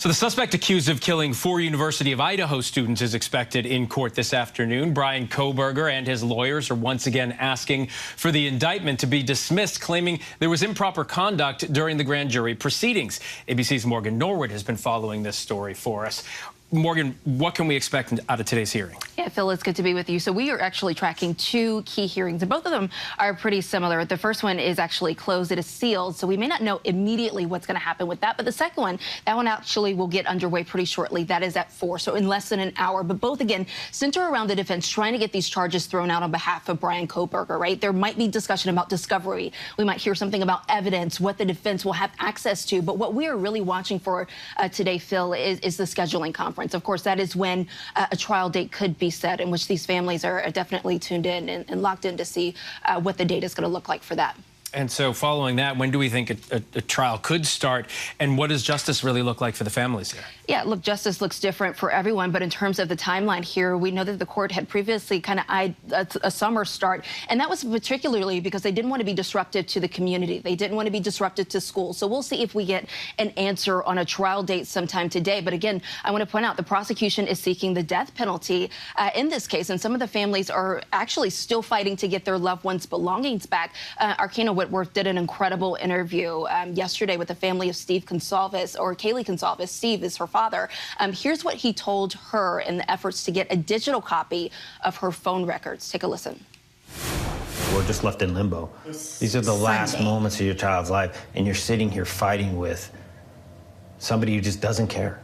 So the suspect accused of killing 4 University of Idaho students is expected in court this afternoon. Bryan Kohberger and his lawyers are once again asking for the indictment to be dismissed, claiming there was improper conduct during the grand jury proceedings. ABC's Morgan Norwood has been following this story for us. Morgan, what can we expect out of today's hearing? Yeah, Phil, it's good to be with you. So we are actually tracking 2 key hearings, and both of them are pretty similar. The first one is actually closed. It is sealed, so we may not know immediately what's going to happen with that. But the second one, that one actually will get underway pretty shortly. That is at 4, so in less than an hour. But both, again, center around the defense trying to get these charges thrown out on behalf of Bryan Kohberger, right? There might be discussion about discovery. We might hear something about evidence, what the defense will have access to. But what we are really watching for today, Phil, is the scheduling conference. Of course, that is when a trial date could be set, in which these families are definitely tuned in and locked in to see what the date is going to look like for that. And so following that, when do we think a trial could start? And what does justice really look like for the families here? Yeah, look, justice looks different for everyone. But in terms of the timeline here, we know that the court had previously kind of eyed a summer start. And that was particularly because they didn't want to be disruptive to the community. They didn't want to be disruptive to schools. So we'll see if we get an answer on a trial date sometime today. But again, I want to point out the prosecution is seeking the death penalty in this case. And some of the families are actually still fighting to get their loved ones' belongings back. Arkana Whitworth did an incredible interview yesterday with the family of Steve Consalvis, or Kaylee Consalvis. Steve is her father. Here's what he told her in the efforts to get a digital copy of her phone records. Take a listen. We're just left in limbo. These are the last moments of your child's life, and you're sitting here fighting with somebody who just doesn't care.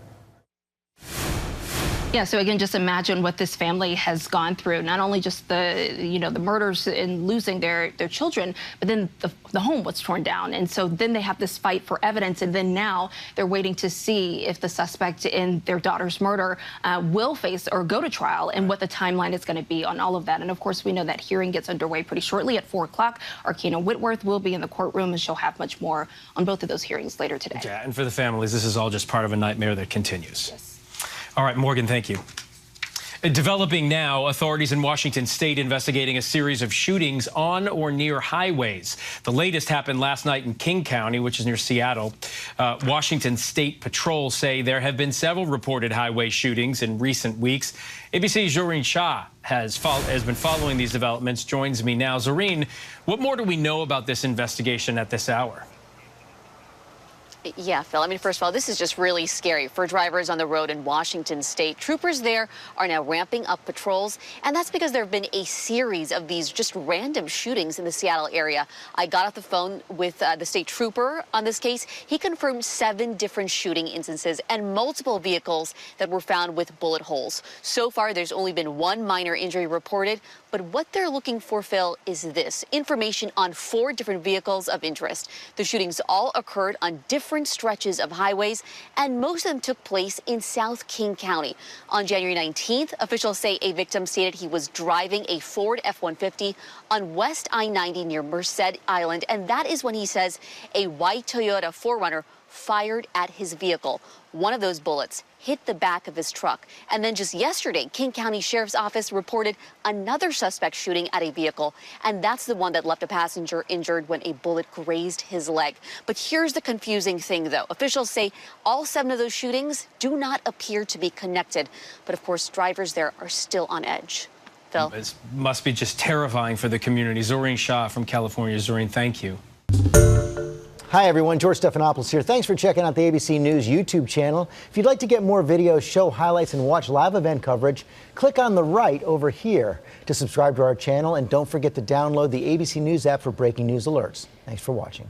Yeah, so again, just imagine what this family has gone through. Not only just the murders and losing their children, but then the home was torn down. And so then they have this fight for evidence. And then now they're waiting to see if the suspect in their daughter's murder will face or go to trial, and what the timeline is going to be on all of that. And of course, we know that hearing gets underway pretty shortly at 4 o'clock. Arkana Whitworth will be in the courtroom, and she'll have much more on both of those hearings later today. Yeah, and for the families, this is all just part of a nightmare that continues. Yes. All right, Morgan, thank you. Developing now, authorities in Washington state investigating a series of shootings on or near highways. The latest happened last night in King County, which is near Seattle. Washington State Patrol say there have been several reported highway shootings in recent weeks. ABC's Zohreen Shah has been following these developments, joins me now. Zohreen, what more do we know about this investigation at this hour? Yeah, Phil, I mean, first of all, this is just really scary for drivers on the road in Washington state. Troopers there are now ramping up patrols, and that's because there have been a series of these just random shootings in the Seattle area. I got off the phone with the state trooper on this case. He confirmed 7 different shooting instances and multiple vehicles that were found with bullet holes. So far, there's only been 1 minor injury reported, but what they're looking for, Phil, is this information on 4 different vehicles of interest. The shootings all occurred on different stretches of highways, and most of them took place in South King County. On January 19th, officials say a victim stated he was driving a Ford F-150 on West I-90 near Merced Island, and that is when he says a white Toyota 4Runner fired at his vehicle. One of those bullets hit the back of his truck. And then just yesterday, King County Sheriff's Office reported another suspect shooting at a vehicle, and that's the one that left a passenger injured when a bullet grazed his leg. But here's the confusing thing, though. Officials say all 7 of those shootings do not appear to be connected. But of course, drivers there are still on edge. Phil? It must be just terrifying for the community. Zohreen Shah from California. Zohreen, thank you. Hi, everyone. George Stephanopoulos here. Thanks for checking out the ABC News YouTube channel. If you'd like to get more videos, show highlights, and watch live event coverage, click on the right over here to subscribe to our channel. And don't forget to download the ABC News app for breaking news alerts. Thanks for watching.